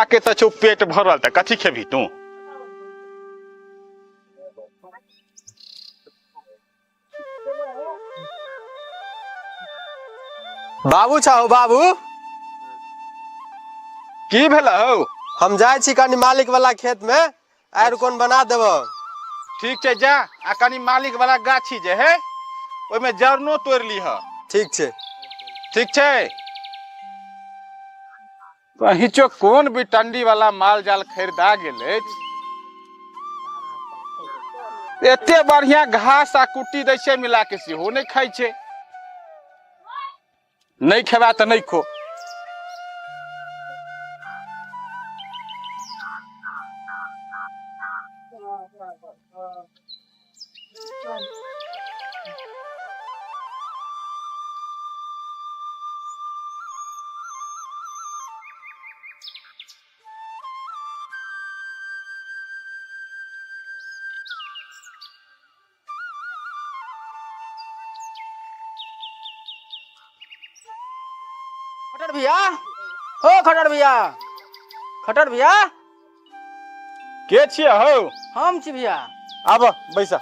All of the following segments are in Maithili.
खा के तो पेट भरल त कथी खेबी तू? बाबू चाहो बाबू की भेल हो? हम जाए छी कनी मालिक वाला खेत में आर कोन बना देब। ठीक छै जा आ कनी मालिक वाला गाछी जे है ओइमे जरनो तोड़ लीह। ठीक छै। ठीक छै। कहिचो कोन बिटंडी वाला माल जाल खरीदा गेल एते बढ़िया घास आ कुट्टी दै छै मिला के सेहो नहीं खाई छै। नहीं खेबा त नहीं खो। खटर भैया, हो खटर भैया, खटर भैया, के छिए हो? हम छी भैया। आब बैसा।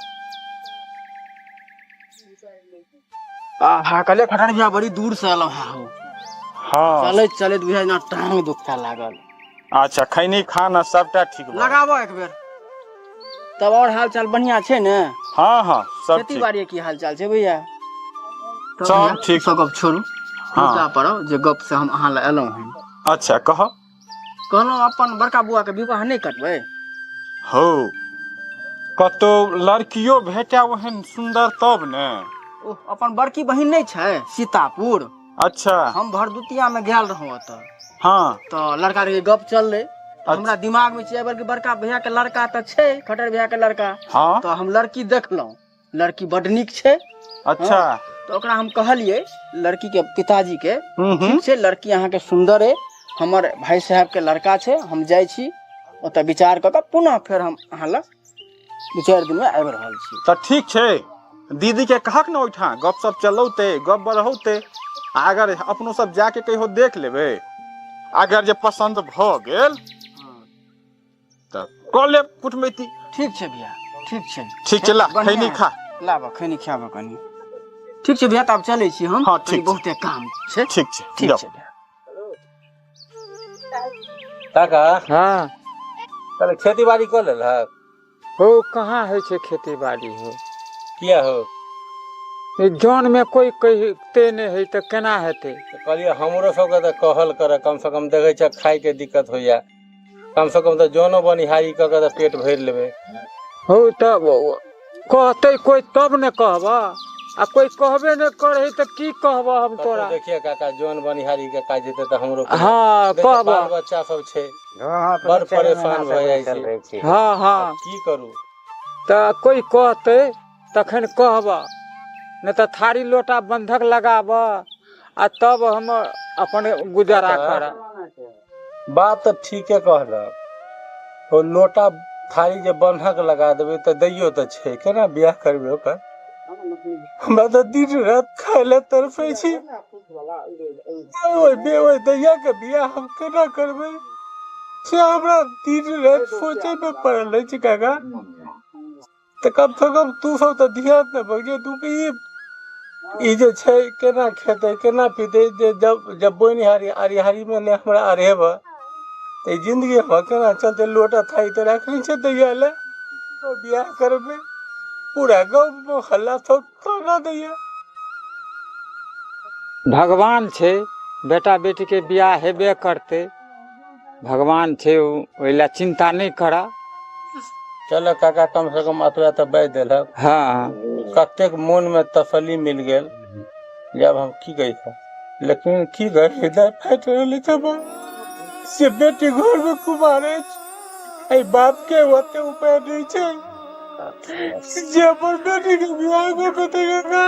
हाँ कले खटर भैया बड़ी दूर से आलो है हो। हाँ चले चले भैया ना टांग दुखता लागल। अच्छा खैनी खाना सबटा ठीक बा। लगाबो एक बेर। तब और हाल चाल बढ़िया छे ने? हाँ हाँ सब खेती ठीक। बाड़ी की हाल चाल छे भैया? सब ठीक। सब गप छोड़ू। हाँ। मुद्दा पर जे गप से हम अहाँ ले एलौ हैं। अच्छा कह। कहलो अपन बड़का बुआ के विवाह नहीं करबै? हो कतो लड़कियों भेटा ओहन सुंदर तब ने। ओह अपन बड़की बहिन नहीं छे सीतापुर? अच्छा हम भरदुतिया में गेल रहूं त। हाँ तो लड़का के गप चल रहे तो हमरा दिमाग में छे बल्कि बड़का भैया के लड़का त छे खटर भैया के लड़का। हाँ तो हम लड़की देखलौ, लड़की बड़ नीक छे। अच्छा हाँ, तो ओकरा हम कहलिए लड़की के पिताजी के ठीक छे लड़की अहाँ के सुंदर है, हमर भाई साहब के लड़का छे, हम जाय छी ओता विचार क के पुनः फिर हम अहाँ ला 2-4 दिन में आबि रहल छी। तो ठीक छे। दीदी के कहक न ओठा गप सप चलौते गप बढ़ौते। अगर अपनो सब जाके कहियो देख लेबे, अगर जे पसंद भ गेल त क ले कुटमैती। ठीक छे भैया, ठीक छे। ठीक छे ला खैनी खा। लाबा खैनी खाबा कनी। ठीक छे भैया तब चले छी हम। हाँ, कनी ठीक बहुते काम छे। ठीक छे ठीक जाओ। छे भैया। काका हाँ तब खेती बाड़ी कर लेलक? हो कहाँ है छे खेती बाड़ी हो? किया हो? ये जौन में कोई कहते नहीं है तो केना हेते? तो कहलिए हमरो सबके तो कहल करे, कम से कम देखे छ खाए के दिक्कत होइया, कम से कम तो जोनो बनिहारी क के तो पेट भर लेबे। हो तब कहते कोई तब न कहबा, आ कोई कहबे न करे तो की कहबा हम तोरा? देखिए काका जोन बनिहारी के काज देते तो हमरो हाँ कहबा। बाल बच्चा सब छे बड़ परेशान भ जाय छी। हाँ हाँ की करू? तो कोई कहते तखन कहबा, न तो थारी लोटा बंधक लगाबा आ तब हम अपन गुजारा करा। बात तो ठीके कहलक। तो लोटा थारी जे बंधक लगा देबे तो दैयो तो छे, केना बियाह करबे ओकर? हमरा तो दिन रात खाए ले तरफे छी। ओए दैया के बियाह हम केना करबे से हमरा दिन रात सोचे में पड़ल छै काका। तो कम से कम तू सब तो ध्यान दे बजे तू के ई जे छै केना खेते केना पीते, जे जब बोनिहारी आरिहारी में ने हमरा अरेब ते जिंदगी हम केना चलते? लोटा थाई तो रखनी छै दैया ले, तो बियाह करबे पूरा गांव में हल्ला तो ना दैया। भगवान छे बेटा बेटी के बियाह हेबे करते, भगवान छे ओइला चिंता नहीं करा। चलो काका कम से कम अतवा तो बाज देलक। हाँ कतेक मन में तसल्ली मिल गेल जब हम की कही था, लेकिन की घर हृदय फाट रहल छै से बेटी घर में कुमारे आई बाप के होते उपाय नहीं छै जे अपन बेटी के बियाह को कतेगा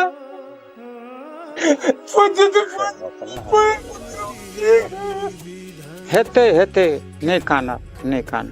हेते हेते नहीं काना नहीं काना।